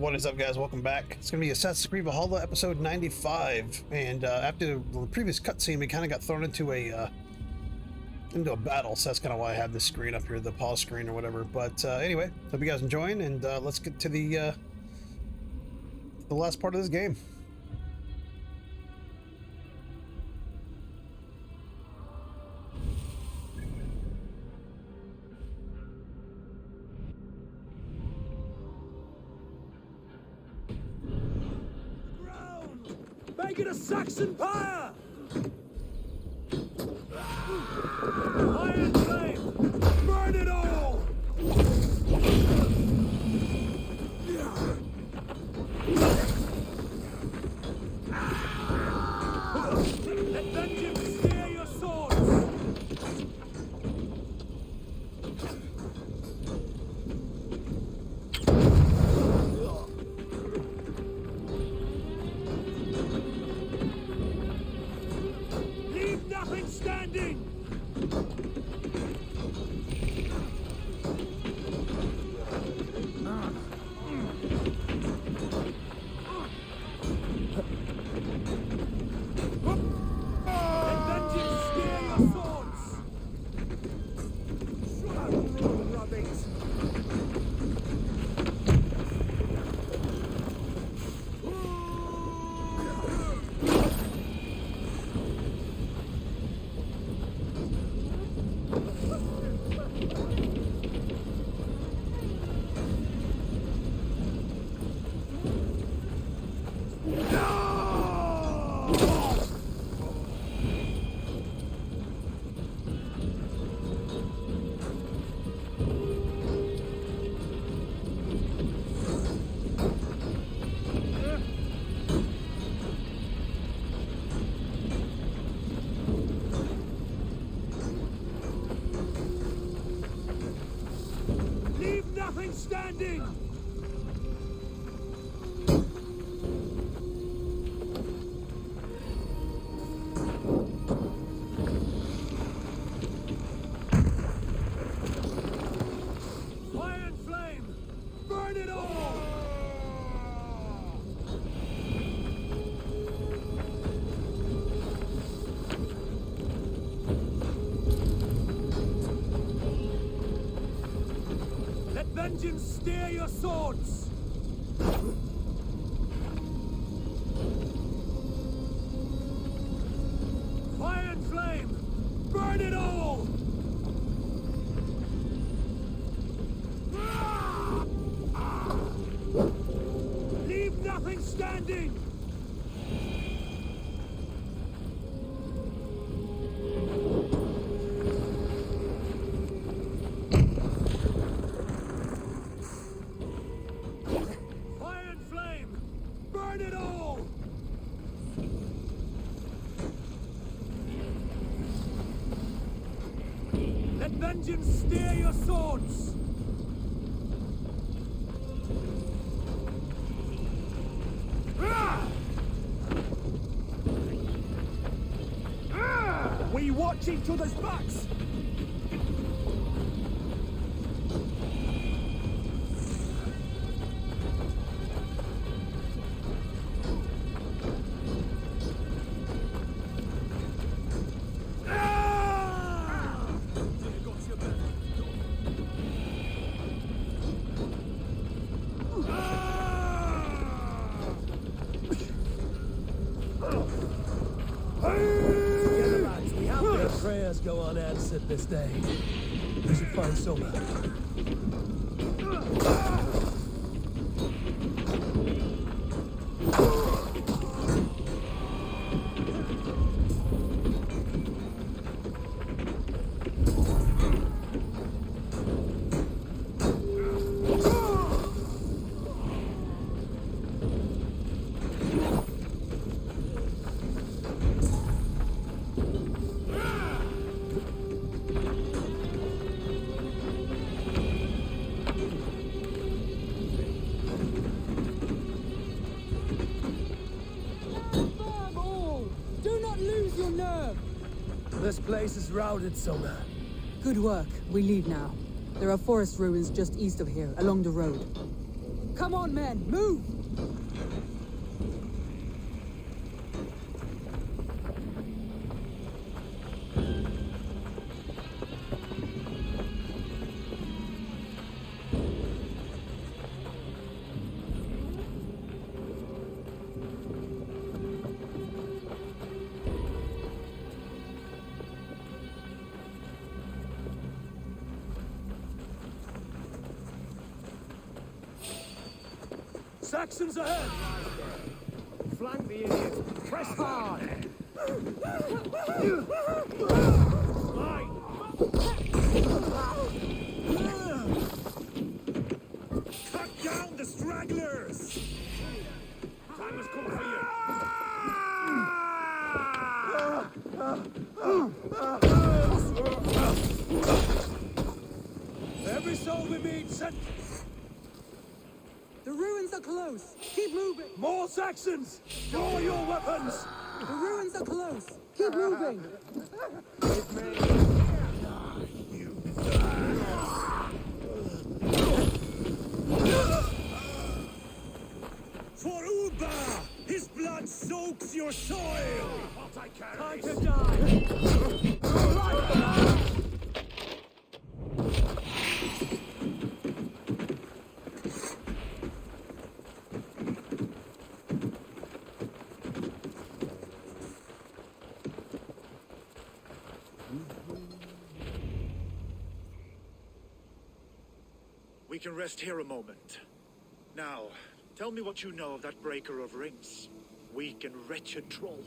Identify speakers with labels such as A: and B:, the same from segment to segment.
A: What is up, guys? Welcome back. It's going to be Assassin's Creed Valhalla episode 95, and after the previous cutscene, we kind of got thrown into a battle, so that's kind of why I have this screen up here, the pause screen or whatever. But anyway, hope you guys enjoying, and let's get to the last part of this game.
B: Make it a Saxon pyre! Iron flame! Burn it all! Let vengeance steer your swords! Nothing standing! Let vengeance steer your swords! Rubbings! Nothing standing! Iron flame! Burn it all! Let vengeance steer your swords! Fire and flame! Burn it all! Leave nothing standing! Burn it all! Let vengeance steer your swords! We watch each other's backs! Prayers go unanswered this day. We should find Soma. This place is routed, Soma.
C: Good work. We leave now. There are forest ruins just east of here, along the road. Come on, men, move!
B: Saxons ahead!
D: Flank the idiots! Press hard!
B: Right!
D: Cut down the stragglers! Time has come for you!
B: Every soul we meet, sent...
C: The ruins are close! Keep moving!
B: More Saxons! Draw your weapons!
C: The ruins are close! Keep moving!
D: For Uba! His blood soaks your soil!
B: Time to die!
E: We can rest here a moment. Now, tell me what you know of that breaker of rings. Weak and wretched troll.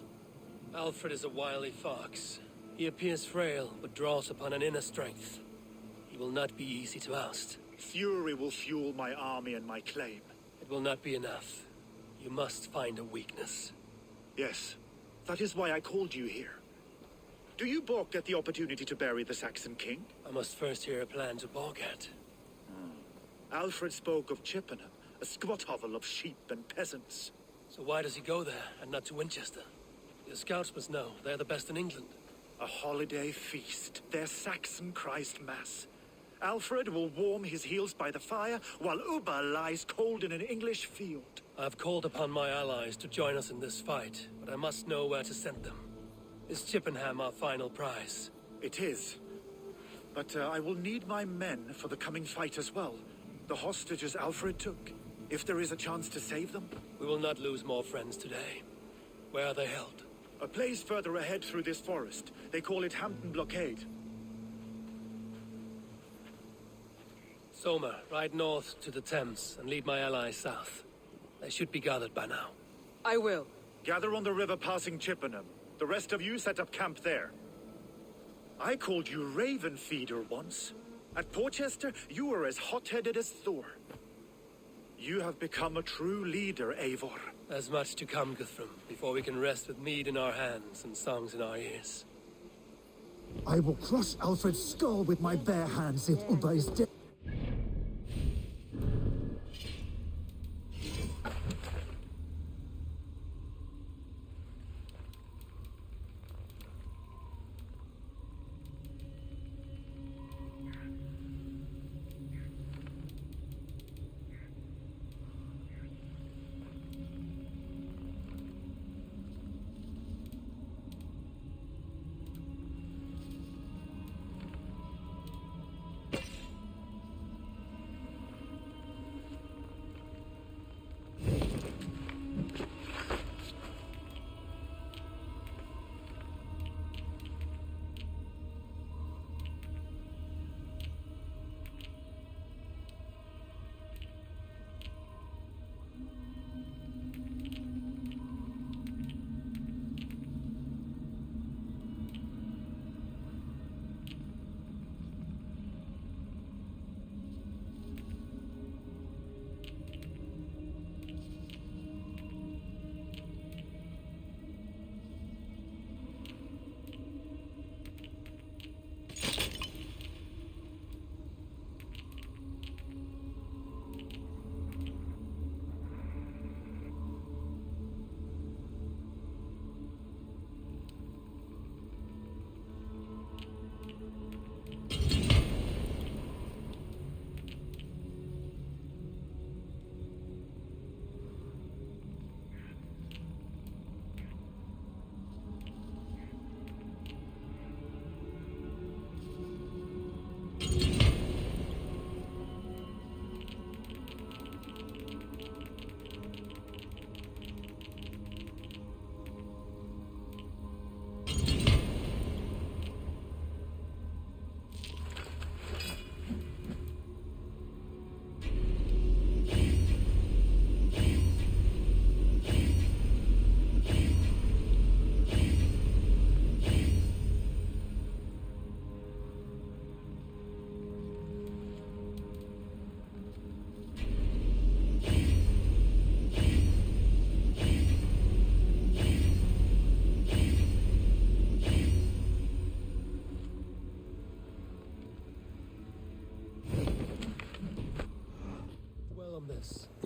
B: Alfred is a wily fox. He appears frail, but draws upon an inner strength. He will not be easy to oust.
E: Fury will fuel my army and my claim.
B: It will not be enough. You must find a weakness.
E: Yes, that is why I called you here. Do you balk at the opportunity to bury the Saxon king?
B: I must first hear a plan to balk at.
E: Alfred spoke of Chippenham, a squat hovel of sheep and peasants.
B: So why does he go there, and not to Winchester? Your scouts must know. They're the best in England.
E: A holiday feast, their Saxon Christ Mass. Alfred will warm his heels by the fire, while Uba lies cold in an English field.
B: I've called upon my allies to join us in this fight, but I must know where to send them. Is Chippenham our final prize?
E: It is. But I will need my men for the coming fight as well. The hostages Alfred took. If there is a chance to save them.
B: We will not lose more friends today. Where are they held?
E: A place further ahead through this forest. They call it Hampton Blockade.
B: Soma, ride north to the Thames and lead my allies south. They should be gathered by now.
C: I will.
E: Gather on the river passing Chippenham. The rest of you set up camp there. I called you Raven Feeder once. At Porchester, you were as hot-headed as Thor. You have become a true leader, Eivor.
B: There's much to come, Guthrum, before we can rest with mead in our hands and songs in our ears.
F: I will crush Alfred's skull with my bare hands if Uba is dead.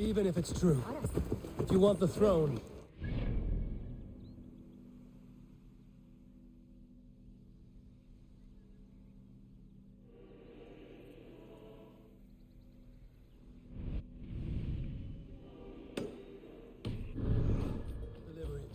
B: Even if it's true. If you want the throne, deliver it.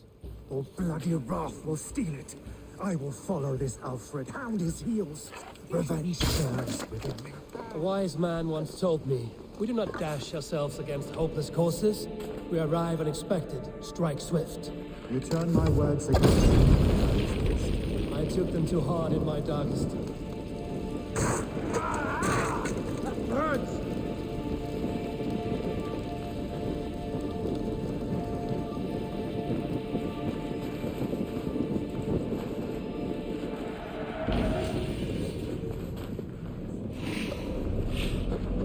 F: Or bloody wrath will steal it. I will follow this Alfred, hound his heels. Revenge serves within me.
B: A wise man once told me, we do not dash ourselves against hopeless courses. We arrive unexpected, strike swift.
F: You turn my words against me.
B: I took them too hard in my darkest.
F: Hurts!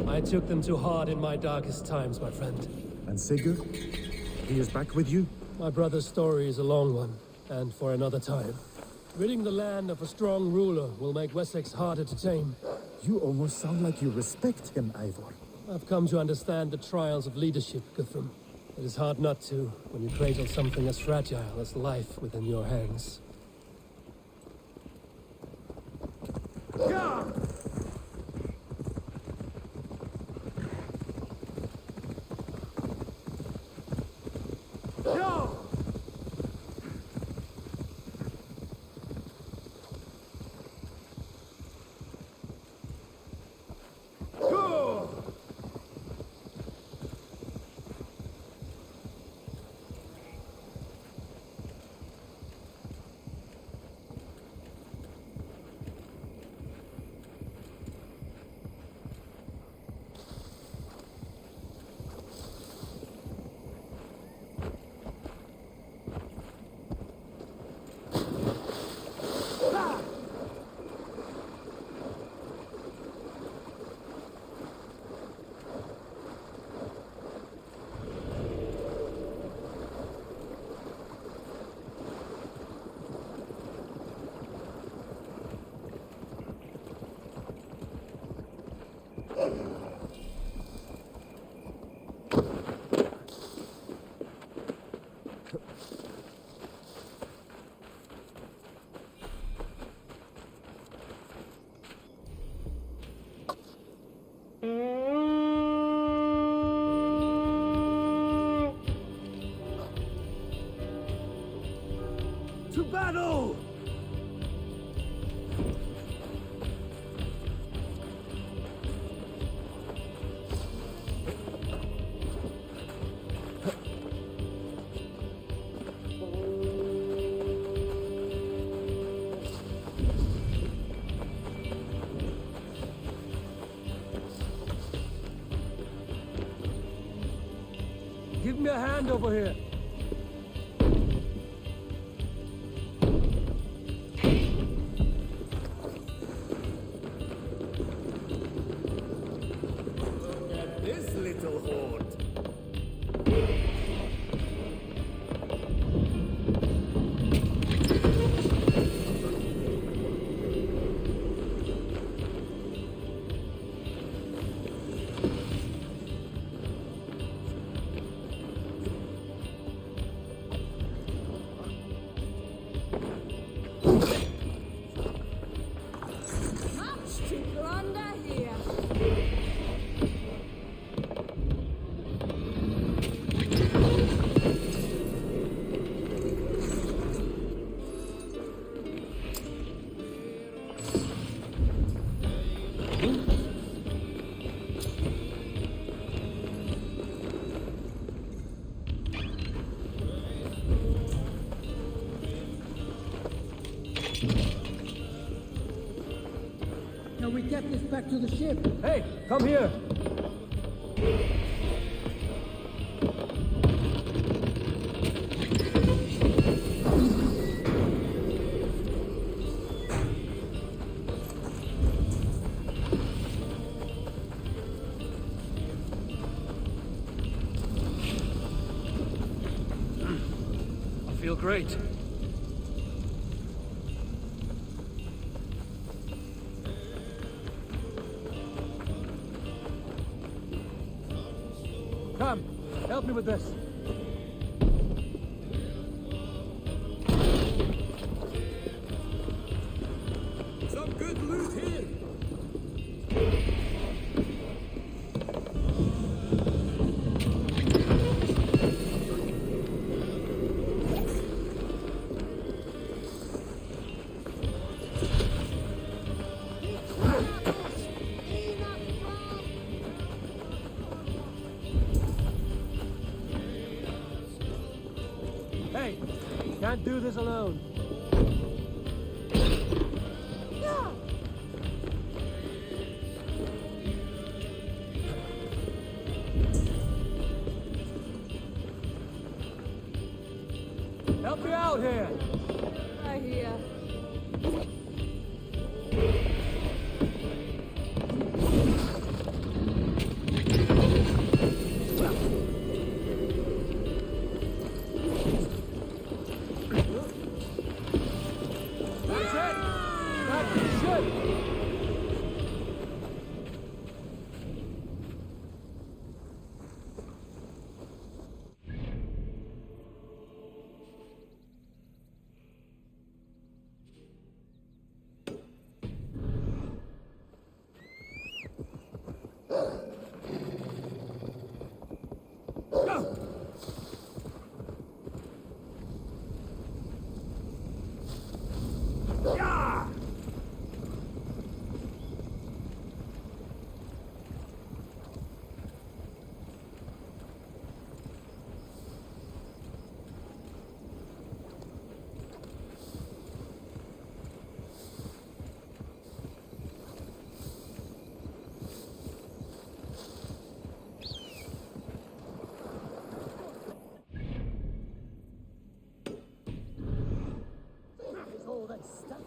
B: I took them too hard in my darkest times, my friend.
F: And Sigurd? He is back with you?
B: My brother's story is a long one, and for another time. Ridding the land of a strong ruler will make Wessex harder to tame.
F: You almost sound like you respect him, Eivor.
B: I've come to understand the trials of leadership, Guthrum. It is hard not to, when you cradle something as fragile as life within your hands.
D: To battle!
B: Give me a hand over here.
D: This little horde.
C: Much to plunder here.
B: Can we get this back to the ship? Hey, come here! I feel great. Come. help me with this.
D: Some good loot here.
B: Hey, can't do this alone. Help me out here.
C: I hear.
B: That's it. That's shit.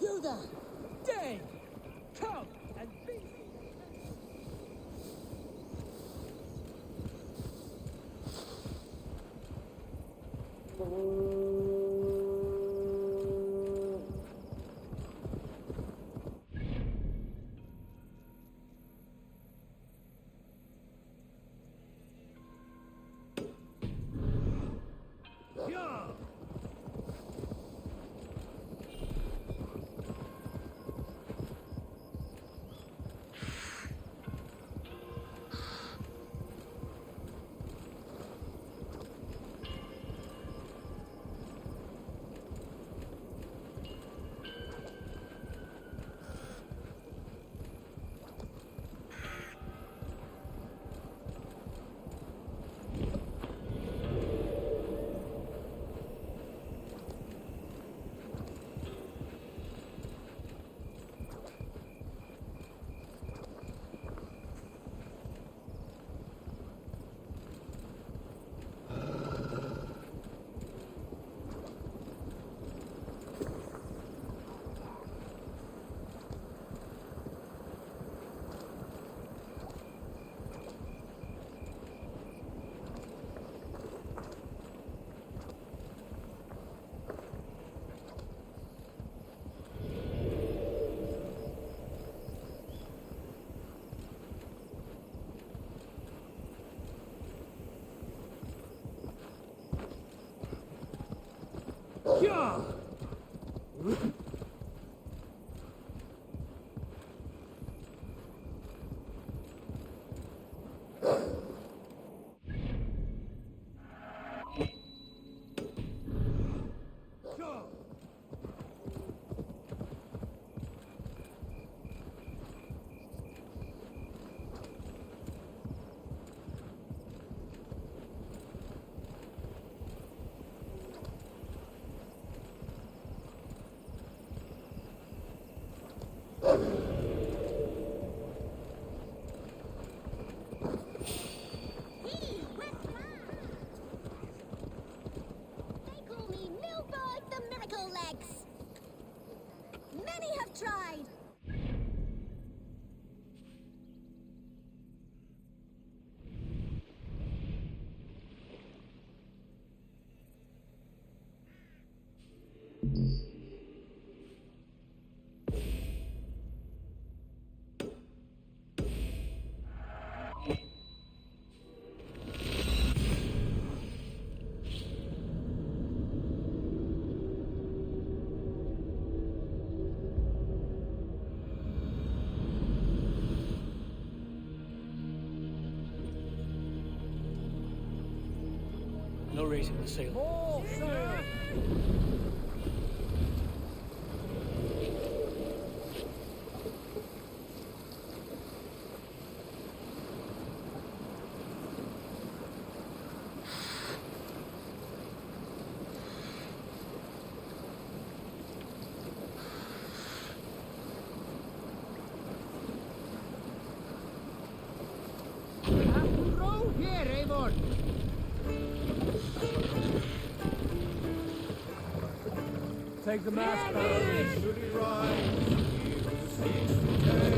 G: You there! Dave! Come and be...
C: tried.
B: Now raising the sail.
G: More sail! Row here, Eivor! Take the mast down.
D: Should he rise, he will cease today.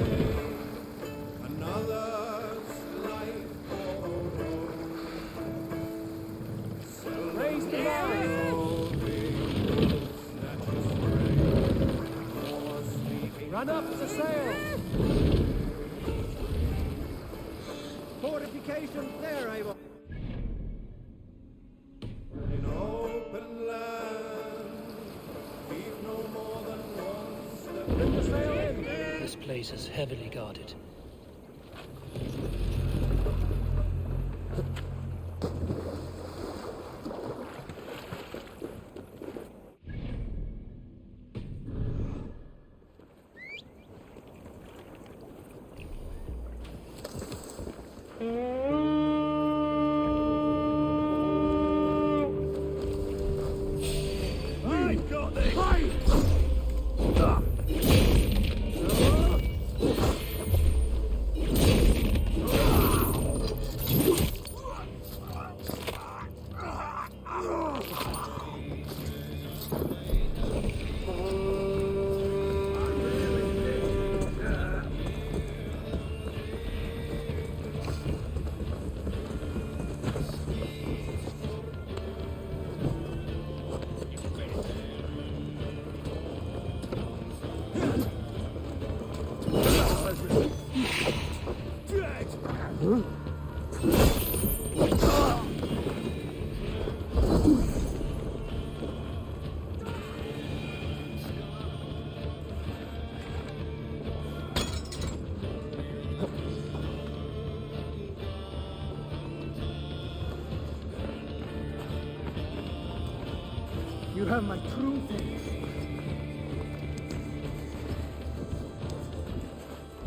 D: Another's life borrowed.
G: Raise the mast! Run up the sail! Fortification there, Eivor!
D: In open land, keep no more than one step.
G: Bring the sail in!
B: This place is heavily guarded.
E: I've got this!
F: You have my true faith.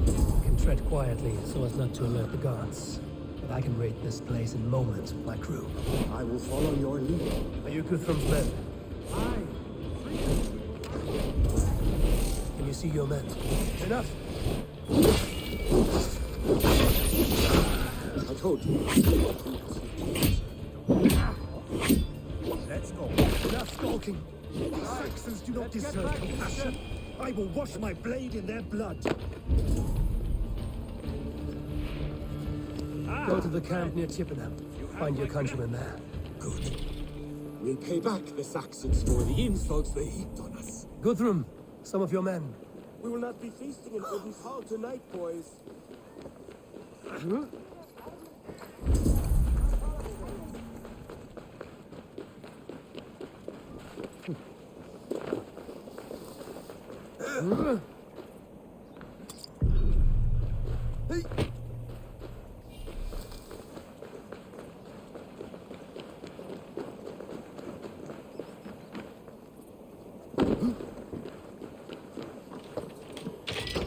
H: You can tread quietly so as not to alert the guards. But I can raid this place in moments with my crew.
F: I will follow your lead.
H: Are you Guthrum's men?
F: Aye.
H: Can you see your men? Enough!
F: I told you.
D: Let's go.
H: Enough skulking!
F: Saxons do not deserve compassion. I will wash my blade in their blood.
H: Go to the camp near Chippenham. Find your countrymen there.
F: Good. We'll pay back the Saxons for the insults they heaped on us.
H: Guthrum, some of your men.
F: We will not be feasting in Odin's hall tonight, boys.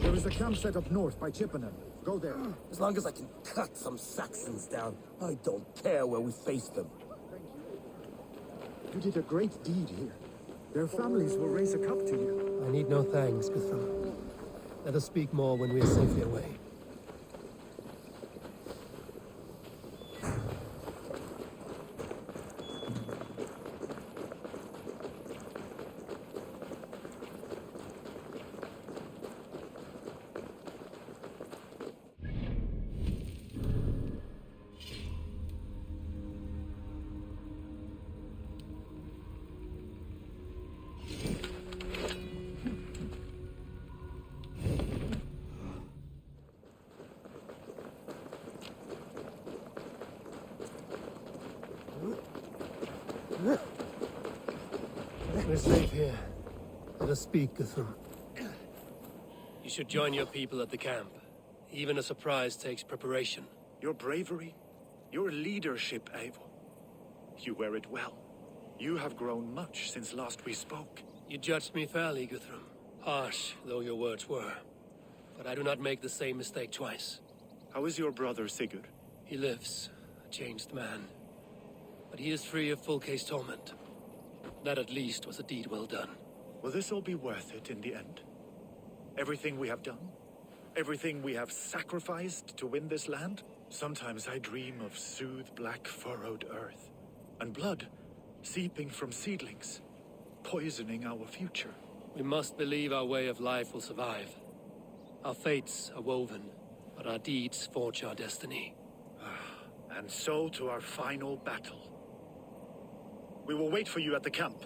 F: There is a camp set up north by Chippenham. Go there.
I: As long as I can cut some Saxons down, I don't care where we face them.
F: You did a great deed here. Their families will raise a cup to you.
H: I need no thanks, Guthrum. Let us speak more when we are safely away. We're safe here. Let us speak, Guthrum.
B: You should join your people at the camp. Even a surprise takes preparation.
E: Your bravery, your leadership, Eivor. You wear it well. You have grown much since last we spoke.
B: You judged me fairly, Guthrum. Harsh though your words were. But I do not make the same mistake twice.
E: How is your brother, Sigurd?
B: He lives, a changed man. But he is free of full case torment. That at least was a deed well done.
E: Will this all be worth it in the end? Everything we have done? Everything we have sacrificed to win this land? Sometimes I dream of soothed black furrowed earth, and blood seeping from seedlings, poisoning our future.
B: We must believe our way of life will survive. Our fates are woven, but our deeds forge our destiny.
E: And so to our final battle. We will wait for you at the camp.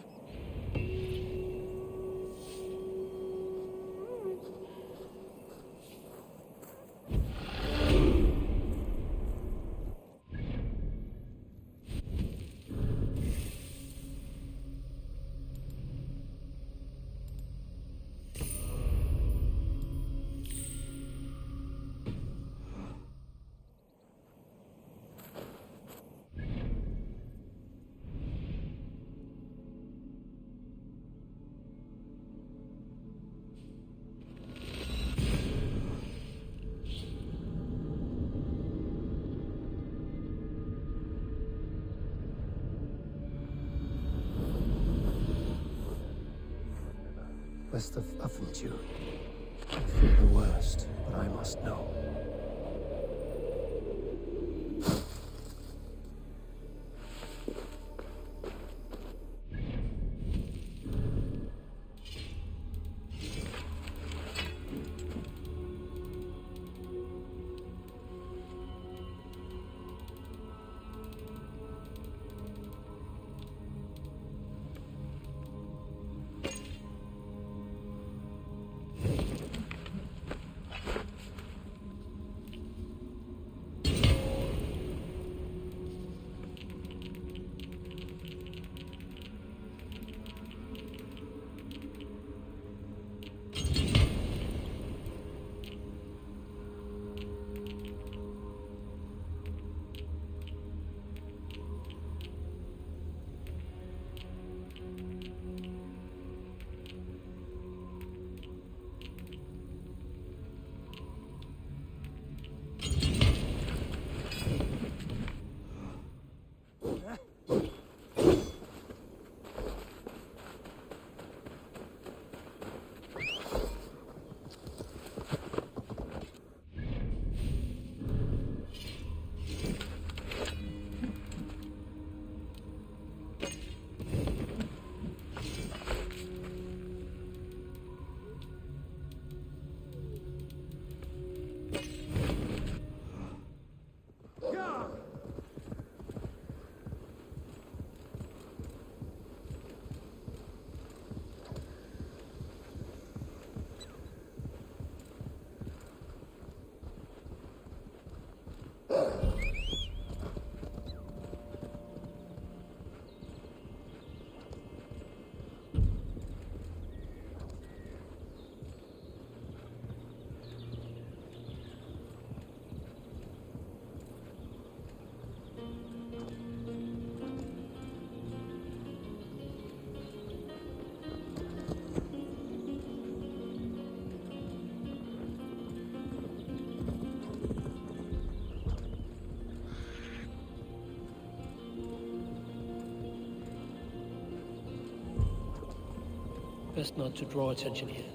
H: Best of Affenture. I fear the worst, but I must know.
B: Best not to draw attention here.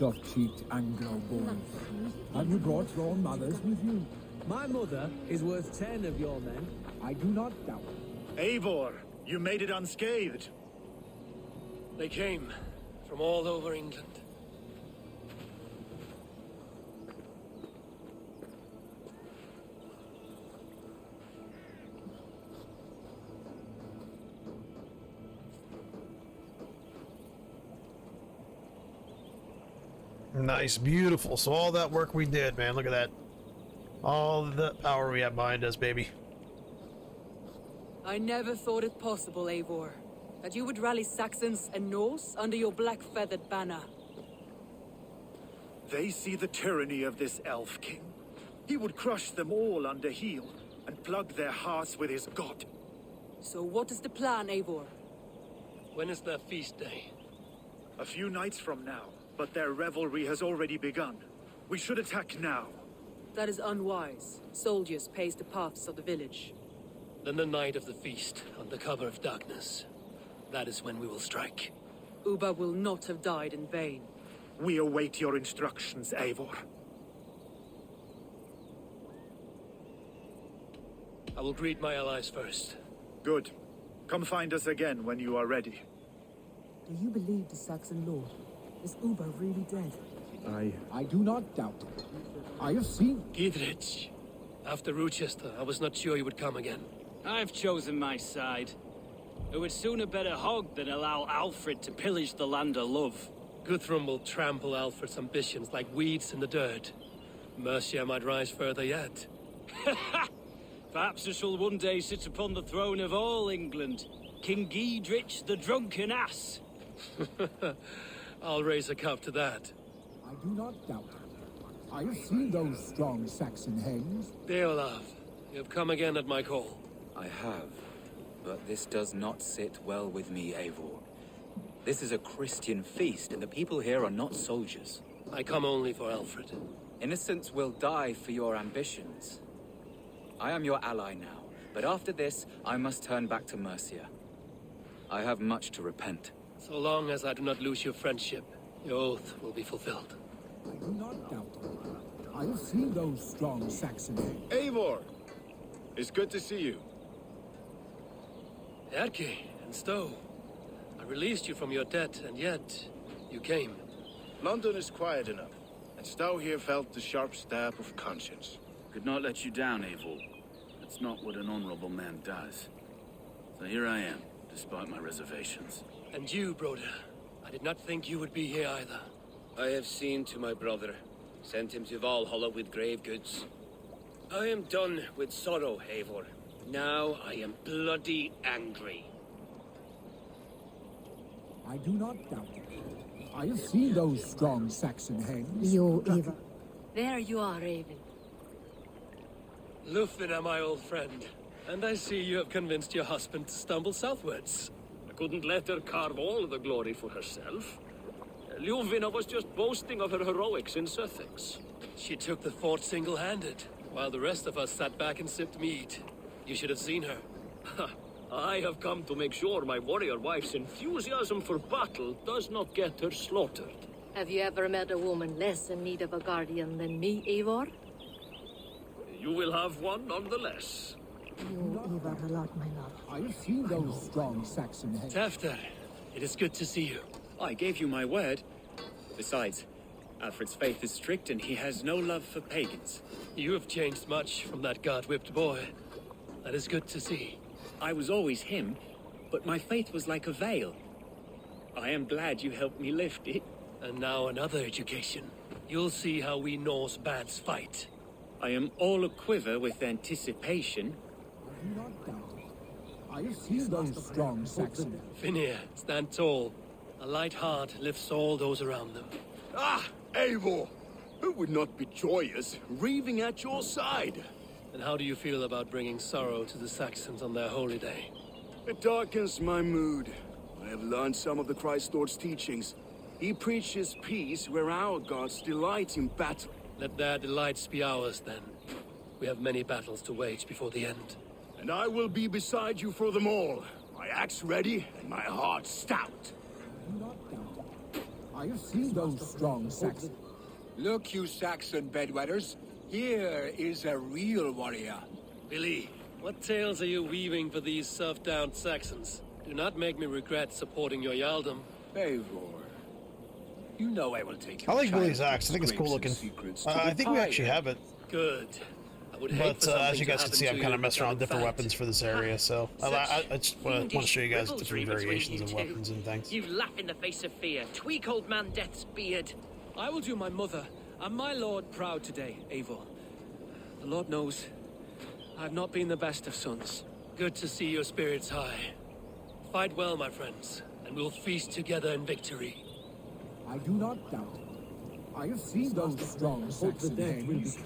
F: soft-cheeked Anglo boy. Have you brought your mothers with you?
G: My mother is worth 10 of your men.
F: I do not doubt.
E: Eivor, you made it unscathed.
B: They came from all over England.
A: Nice, beautiful. So all that work we did, man. Look at that. All the power we have behind us, baby.
J: I never thought it possible, Eivor, that you would rally Saxons and Norse under your black-feathered banner.
E: They see the tyranny of this elf king. He would crush them all under heel and plug their hearts with his god.
J: So what is the plan, Eivor?
B: When is their feast day?
E: A few nights from now, but their revelry has already begun. We should attack now.
J: That is unwise. Soldiers pace the paths of the village.
B: Then the night of the feast, under cover of darkness. That is when we will strike.
J: Uba will not have died in vain.
E: We await your instructions, Eivor.
B: I will greet my allies first.
E: Good. Come find us again when you are ready.
J: Do you believe the Saxon lord? Is Uba really dead?
F: I do not doubt it. I have seen...
B: Gidrich. After Rochester, I was not sure you would come again.
K: I've chosen my side. I would sooner bet a hog than allow Alfred to pillage the land of love.
B: Guthrum will trample Alfred's ambitions like weeds in the dirt. Mercia might rise further yet.
K: Perhaps I shall one day sit upon the throne of all England. King Giedrich the drunken ass.
B: I'll raise a cup to that.
F: I do not doubt it. I have seen those strong Saxon hens.
B: Deolaf, you have come again at my call.
L: I have, but this does not sit well with me, Eivor. This is a Christian feast, and the people here are not soldiers.
B: I come only for Alfred.
L: Innocents will die for your ambitions. I am your ally now, but after this, I must turn back to Mercia. I have much to repent.
B: So long as I do not lose your friendship, your oath will be fulfilled.
F: I do not doubt it. I have seen those strong Saxon hens.
M: Eivor! It's good to see you.
B: Erke and Stowe. I released you from your debt, and yet you came.
M: London is quiet enough, and Stowe here felt the sharp stab of conscience.
K: Could not let you down, Eivor. That's not what an honorable man does. So here I am, despite my reservations.
B: And you, Broder. I did not think you would be here either.
N: I have seen to my brother, sent him to Valhalla with grave goods. I am done with sorrow, Eivor. Now I am bloody angry.
F: I do not doubt it. I have seen those strong Saxon hens.
C: You evil.
J: There you are, Raven.
B: Lufina, my old friend. And I see you have convinced your husband to stumble southwards.
K: I couldn't let her carve all the glory for herself. Ljuvina was just boasting of her heroics in Sussex.
B: She took the fort single-handed, while the rest of us sat back and sipped mead. You should have seen her.
K: I have come to make sure my warrior wife's enthusiasm for battle does not get her slaughtered.
C: Have you ever met a woman less in need of a guardian than me, Eivor?
K: You will have one nonetheless.
C: You Eivor a lot, my love.
F: I have seen those strong Saxon hens.
B: Tefter, it is good to see you.
O: I gave you my word. Besides, Alfred's faith is strict and he has no love for pagans.
B: You have changed much from that god-whipped boy. That is good to see.
O: I was always him, but my faith was like a veil. I am glad you helped me lift it.
B: And now another education. You'll see how we Norse bands fight.
O: I am all aquiver with anticipation.
F: I do not doubt it. I have seen those strong Saxon hens.
B: Finir, stand tall. A light heart lifts all those around them.
M: Ah, Eivor! Who would not be joyous, raving at your side?
B: And how do you feel about bringing sorrow to the Saxons on their holy day?
M: It darkens my mood. I have learned some of the Christ Lord's teachings. He preaches peace where our gods delight in battle.
B: Let their delights be ours, then. We have many battles to wage before the end.
M: And I will be beside you for them all. My axe ready and my heart stout.
F: I do not doubt it. I have seen those strong Saxons.
P: Look, you Saxon bedwetters. Here is a real warrior.
B: Billy, what tales are you weaving for these serf-down Saxons? Do not make me regret supporting your Yaldom.
P: Eivor, you know I will take you.
A: I like Billy's axe. I think it's cool looking. I think we actually have it.
B: Good. I would hate
A: But
B: for something
A: as you
B: to
A: guys can
B: happen
A: see,
B: to
A: I'm
B: you
A: kind of messing around with different
B: fact.
A: weapons for this area, so I just want to show you guys different variations of weapons and things.
Q: You laugh in the face of fear. Tweak old man Death's beard.
O: I will do my mother and my lord proud today, Eivor. The Lord knows I've not been the best of sons.
B: Good to see your spirits high. Fight well, my friends, and we'll feast together in victory.
F: I do not doubt. I have seen those strong Saxon dames.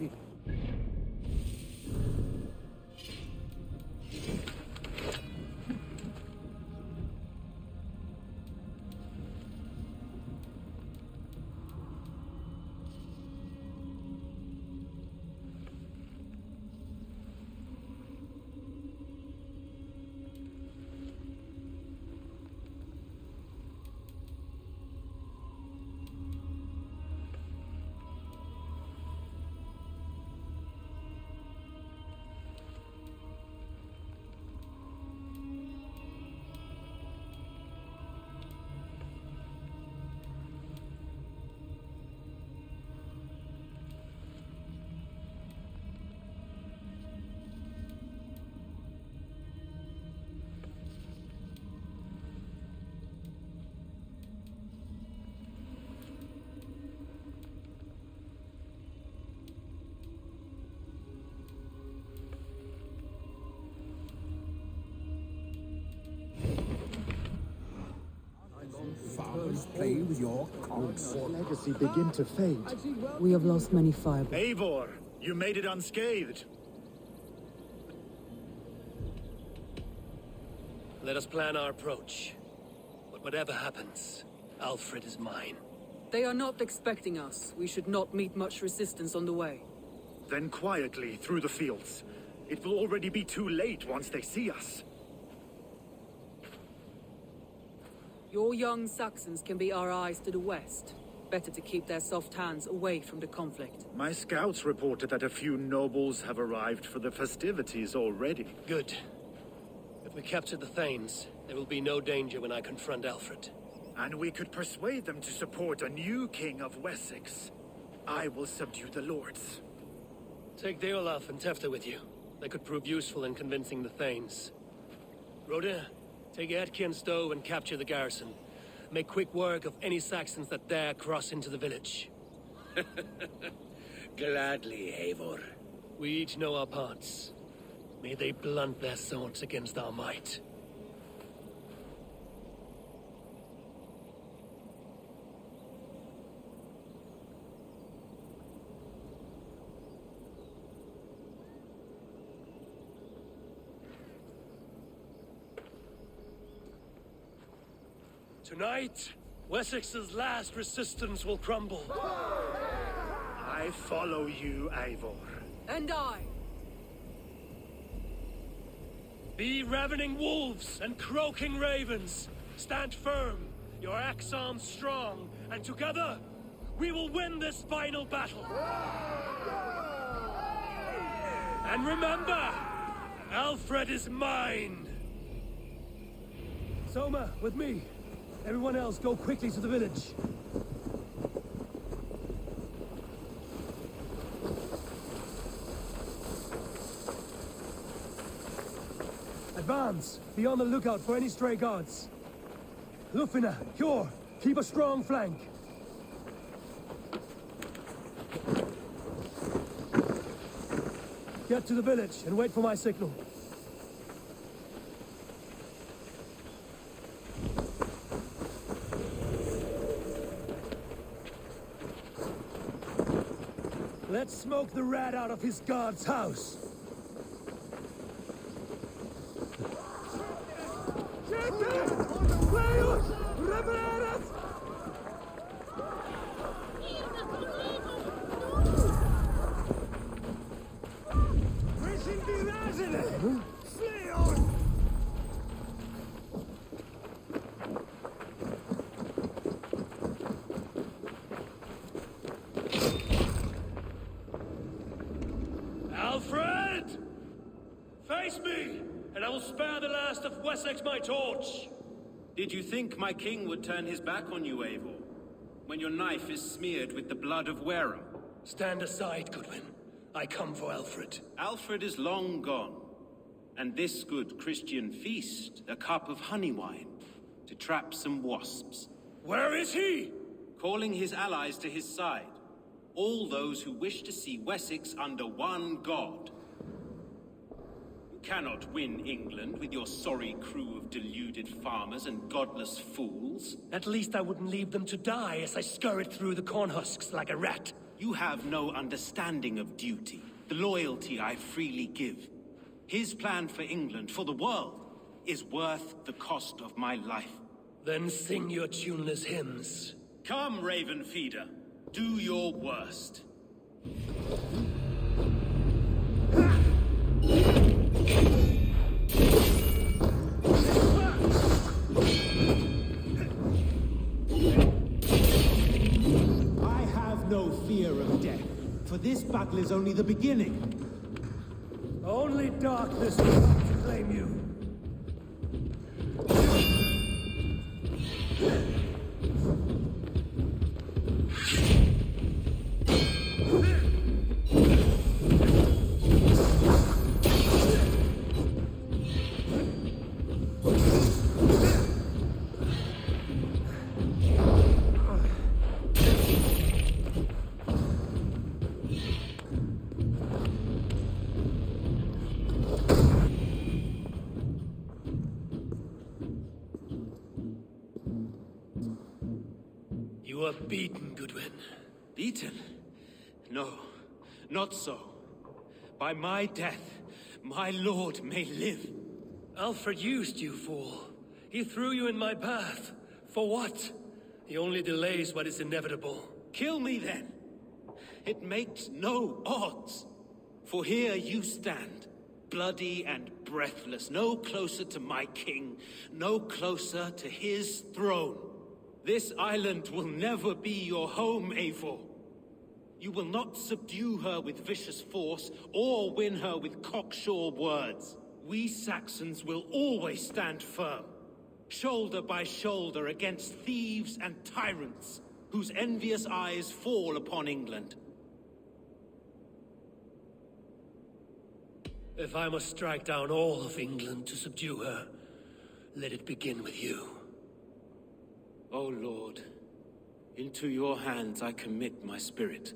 F: Farmers play with your cogs. Legacy begin to fade.
J: We have lost many fireballs.
E: Eivor, you made it unscathed.
B: Let us plan our approach. But whatever happens, Alfred is mine.
J: They are not expecting us. We should not meet much resistance on the way.
E: Then quietly through the fields. It will already be too late once they see us.
J: Your young Saxons can be our eyes to the west. Better to keep their soft hands away from the conflict.
E: My scouts reported that a few nobles have arrived for the festivities already.
B: Good. If we capture the Thanes, there will be no danger when I confront Alfred.
E: And we could persuade them to support a new king of Wessex. I will subdue the lords.
B: Take Deolaf and Tefta with you. They could prove useful in convincing the Thanes. Rhoda, take Edki and Stove and capture the garrison. Make quick work of any Saxons that dare cross into the village.
N: Gladly, Eivor.
B: We each know our parts. May they blunt their swords against our might. Tonight, Wessex's last resistance will crumble.
E: I follow you, Eivor.
J: And I.
B: Be ravening wolves and croaking ravens. Stand firm, your axe arms strong, and together, we will win this final battle. And remember, Alfred is mine.
O: Soma, with me. Everyone else, go quickly to the village. Advance! Be on the lookout for any stray guards. Lufina, Hjor, keep a strong flank. Get to the village and wait for my signal. Let's smoke the rat out of his guard's house.
B: Alfred! Face me, and I will spare the last of Wessex my torch!
K: Did you think my king would turn his back on you, Eivor? When your knife is smeared with the blood of Wareham?
B: Stand aside, Goodwin. I come for Alfred.
K: Alfred is long gone. And this good Christian feast, a cup of honey wine, to trap some wasps.
B: Where is he?
K: Calling his allies to his side. All those who wish to see Wessex under one god. You cannot win England with your sorry crew of deluded farmers and godless fools.
B: At least I wouldn't leave them to die as I scurried through the corn husks like a rat.
K: You have no understanding of duty, the loyalty I freely give. His plan for England, for the world, is worth the cost of my life.
B: Then sing your tuneless hymns.
K: Come, Raven Feeder. Do your worst.
R: I have no fear of death, for this battle is only the beginning.
B: Only darkness will come to claim you. You are beaten, Goodwin.
K: Beaten? No, not so. By my death, my lord may live.
B: Alfred used you, fool. He threw you in my path. For what? He only delays what is inevitable.
K: Kill me then. It makes no odds. For here you stand, bloody and breathless, no closer to my king, no closer to his throne. This island will never be your home, Eivor. You will not subdue her with vicious force, or win her with cocksure words. We Saxons will always stand firm, shoulder by shoulder against thieves and tyrants, whose envious eyes fall upon England.
B: If I must strike down all of England to subdue her, let it begin with you.
K: O Lord, into your hands I commit my spirit.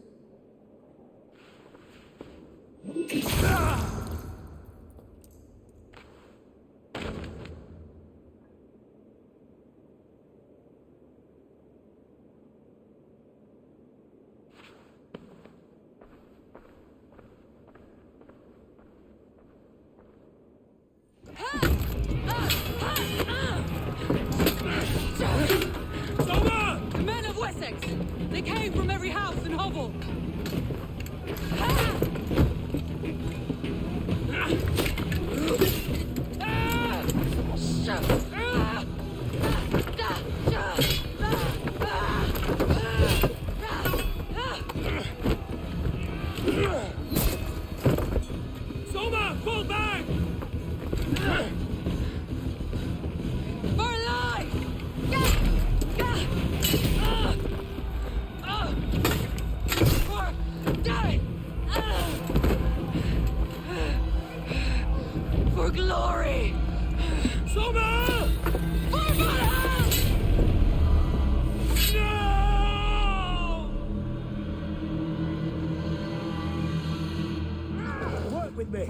J: The men of Wessex! They came from every house and hovel!
B: Soma, fall back!
J: For life! For die! For glory!
B: Soma!
J: For Valhalla!
B: No!
R: Work with me.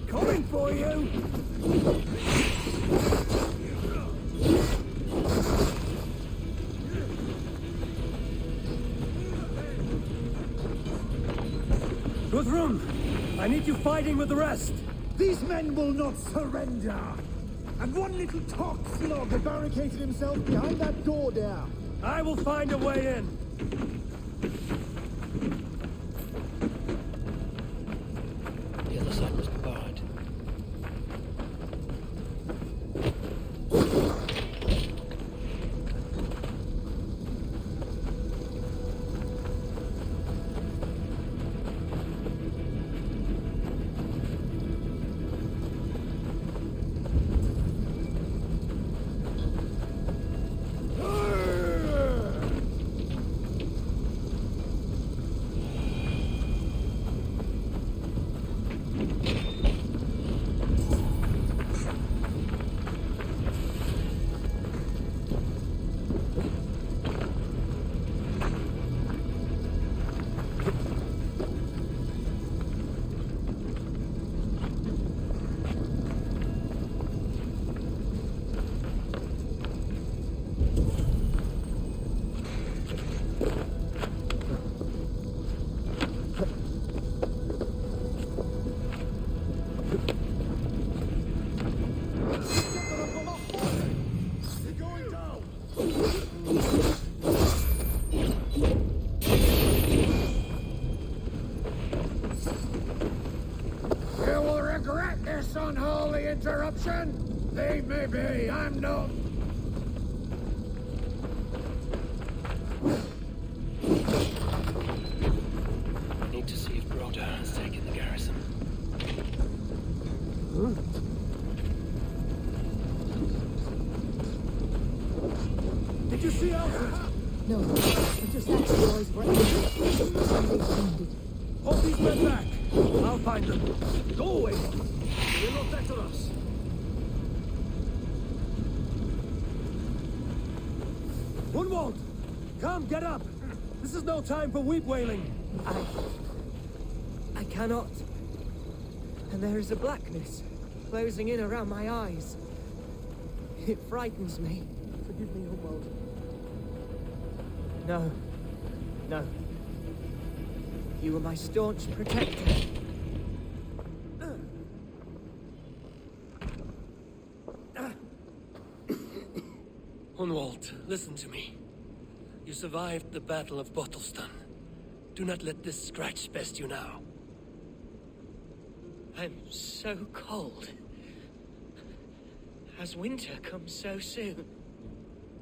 B: Coming for you! Guthrum, I need you fighting with the rest.
F: These men will not surrender! And one little toxlog had barricaded himself behind that door there.
D: I will find a way in.
O: The other side must be barred.
P: You will regret this unholy interruption. Leave me be. I'm no...
O: I need to see if Broder has taken the garrison.
D: Did you see Alfred?
G: No, interceptor boys were injured.
D: Hold these men back. I'll find them. Go away. They will not better us. Unwald! Come, get up! This is no time for weep wailing.
G: I cannot. And there is a blackness closing in around my eyes. It frightens me. Forgive me, Unwald. No. No. You were my staunch protector.
B: Unwald, listen to me. You survived the Battle of Bottleston. Do not let this scratch best you now.
G: I'm so cold. Has winter come so soon?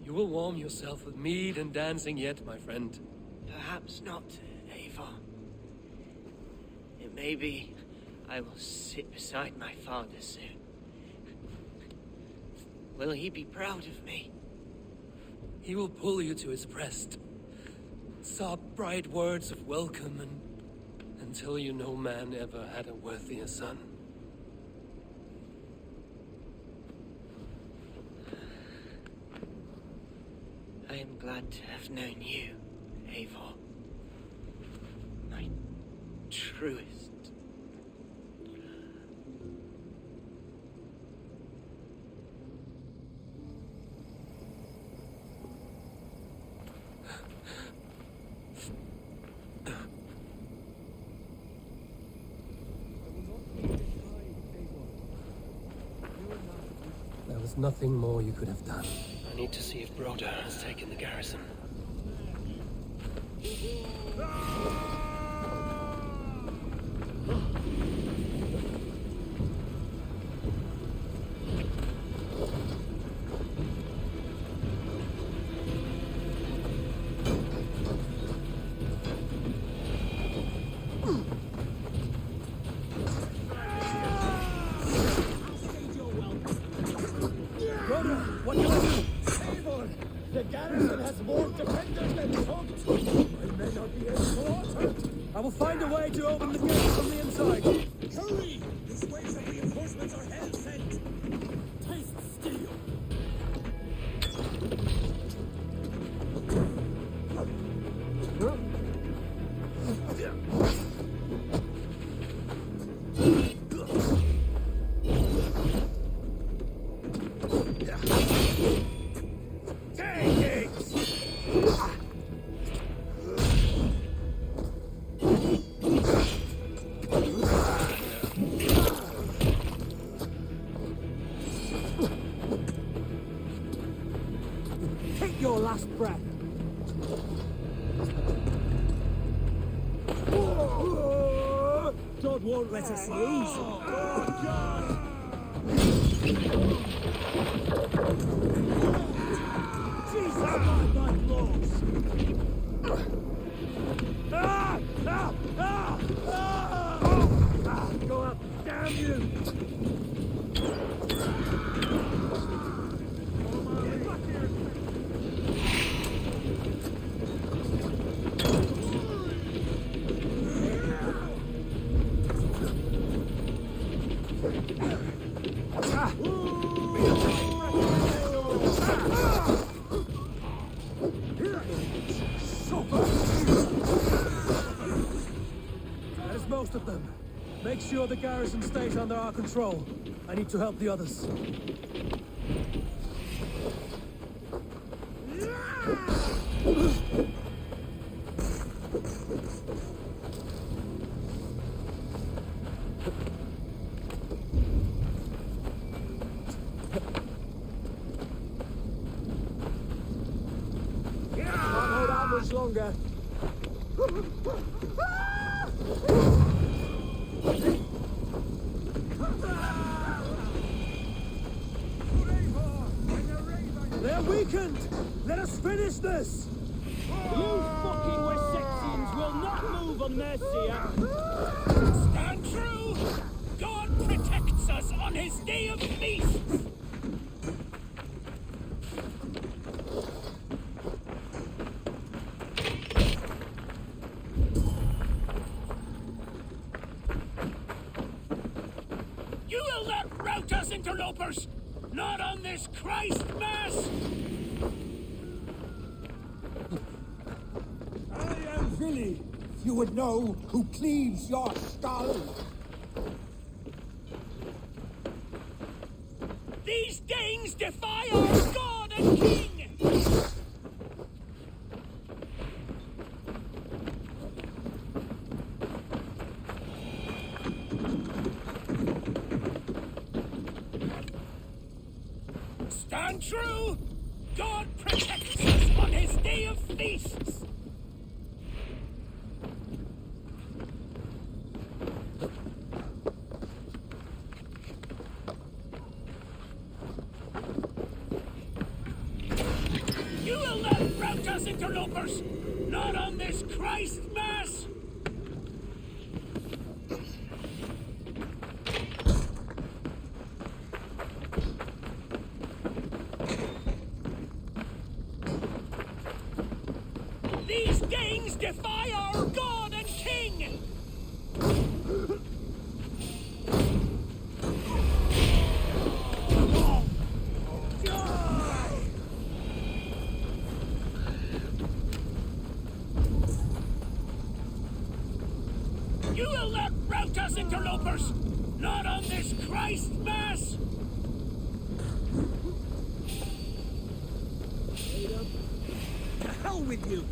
B: You will warm yourself with mead and dancing yet, my friend.
G: Perhaps not, Eivor. It may be I will sit beside my father soon. Will he be proud of me?
B: He will pull you to his breast. Sob bright words of welcome and tell you no man ever had a worthier son.
G: I am glad to have known you, Eivor. My truest.
H: There was nothing more you could have done.
O: I need to see if Broder has taken the garrison.
D: What can I do? Eivor! The garrison has more defenders than hoped! I may not be able to alter. I will find a way to open the gate from the inside. Hurry! This waves of reinforcements are hell-sent! Taste steel!
G: Take your last breath.
D: God won't let us lose. Jesus, my blows. Go up, damn you! That is most of them. Make sure the garrison stays under our control. I need to help the others. Can't hold out much longer. They're weakened! Let us finish this!
S: You fucking Wessexians will not move on Mercia!
K: Stand true! God protects us on his day of feasts! You will not rout us, interlopers! Not on this Christ Mass!
F: I am Vili. If you would know who cleaves your skull.
K: These Danes defy our God and King! Stand true! God protects us on his day of feasts! You will not rout us, interlopers! Not on this Christ Mass! These Danes defy our God and King! You will not rout us, interlopers! Not on this Christ Mass!
D: To hell with you!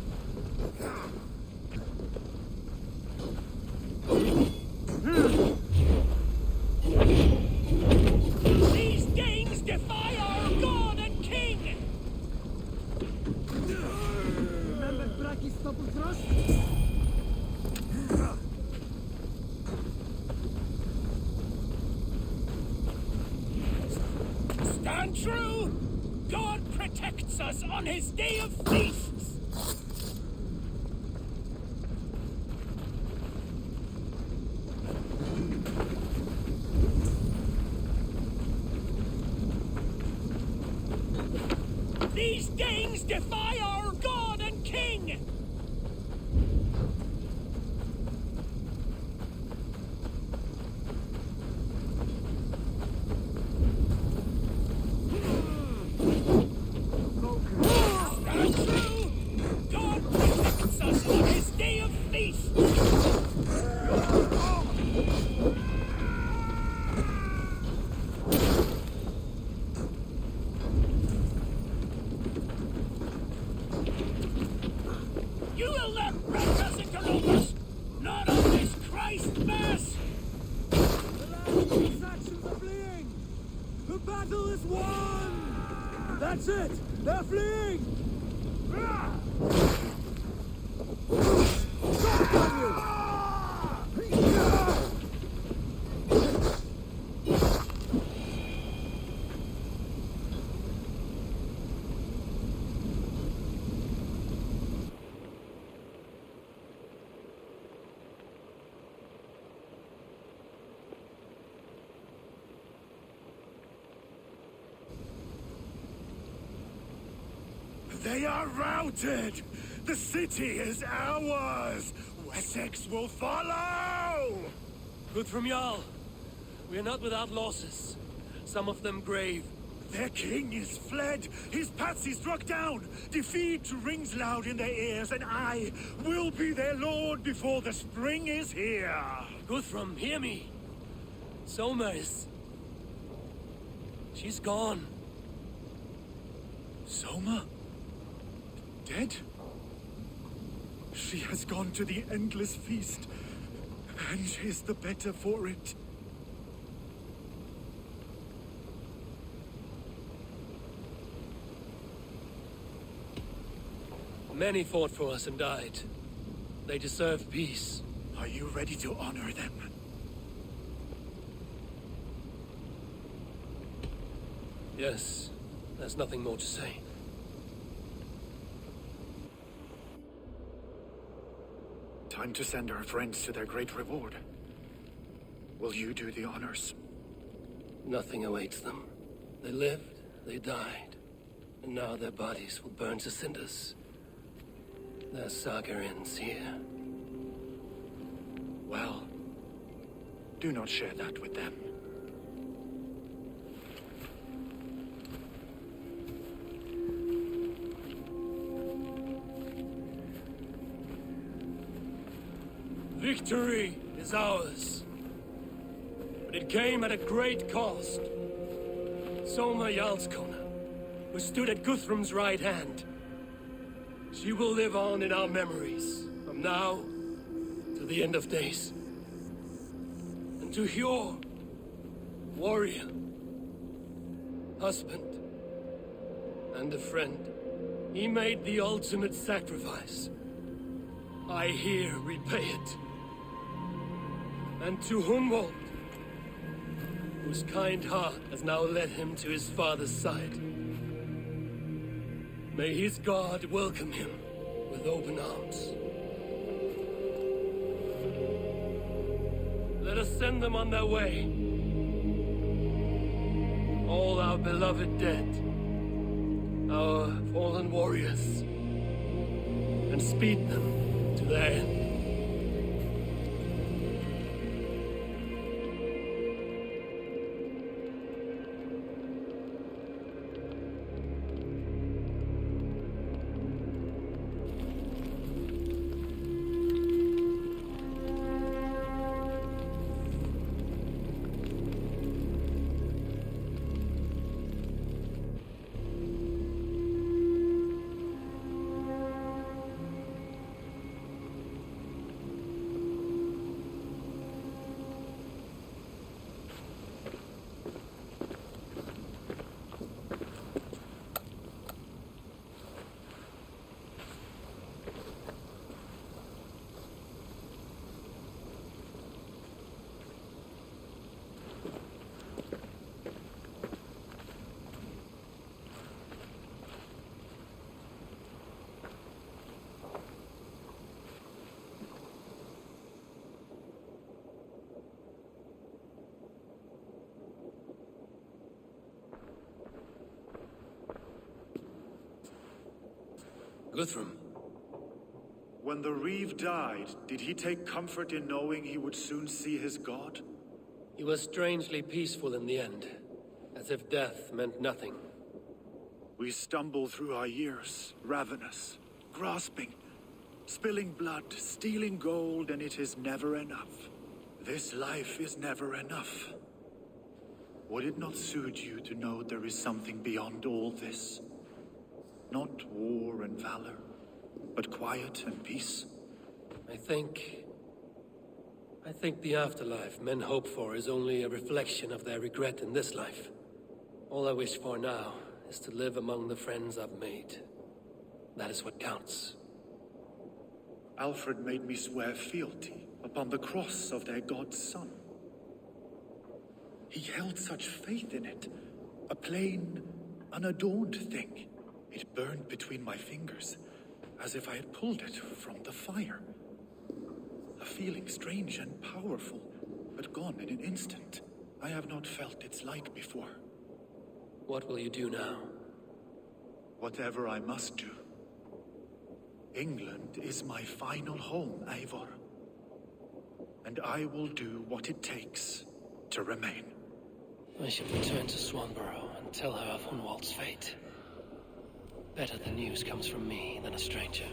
K: These Danes defy our God and King!
D: Remember Braki's double thrust?
K: Stand true! God protects us on his day of feasts! These Danes defy our God and King! Stand true! God protects us on his day of feasts! You will not rout us, interlopers! Not on this Christ Mass!
D: The Saxons are fleeing! The battle is won! That's it! They're fleeing!
E: They are routed! The city is ours! Wessex will follow!
B: Guthrum Jarl, we are not without losses. Some of them grave.
E: Their king is fled! His patsy struck down! Defeat rings loud in their ears, and I will be their lord before the spring is here!
B: Guthrum, hear me! Soma is... she's gone.
E: Soma? Dead? She has gone to the endless feast, and is the better for it.
B: Many fought for us and died. They deserve peace.
E: Are you ready to honor them?
B: Yes, there's nothing more to say.
E: Time to send our friends to their great reward. Will you do the honors?
B: Nothing awaits them. They lived, they died, and now their bodies will burn to cinders. Their saga ends here.
E: Well, do not share that with them.
B: Victory is ours. But it came at a great cost. Soma Jarlskona, who stood at Guthrum's right hand. She will live on in our memories, from now to the end of days. And to Hjor, warrior, husband, and a friend, he made the ultimate sacrifice. I here repay it. And to Humboldt, whose kind heart has now led him to his father's side. May his God welcome him with open arms. Let us send them on their way. All our beloved dead, our fallen warriors, and speed them to their end. Guthrum.
E: When the Reeve died, did he take comfort in knowing he would soon see his god?
B: He was strangely peaceful in the end, as if death meant nothing.
E: We stumble through our years, ravenous, grasping, spilling blood, stealing gold, and it is never enough. This life is never enough. Would it not soothe you to know there is something beyond all this? Not war and valor, but quiet and peace.
B: I think the afterlife men hope for is only a reflection of their regret in this life. All I wish for now is to live among the friends I've made. That is what counts.
E: Alfred made me swear fealty upon the cross of their god's son. He held such faith in it, a plain, unadorned thing. It burned between my fingers, as if I had pulled it from the fire. A feeling strange and powerful, but gone in an instant. I have not felt its like before.
B: What will you do now?
E: Whatever I must do. England is my final home, Eivor. And I will do what it takes to remain.
B: I should return to Swanborough and tell her of Hunwald's fate. Better the news comes from me than a stranger.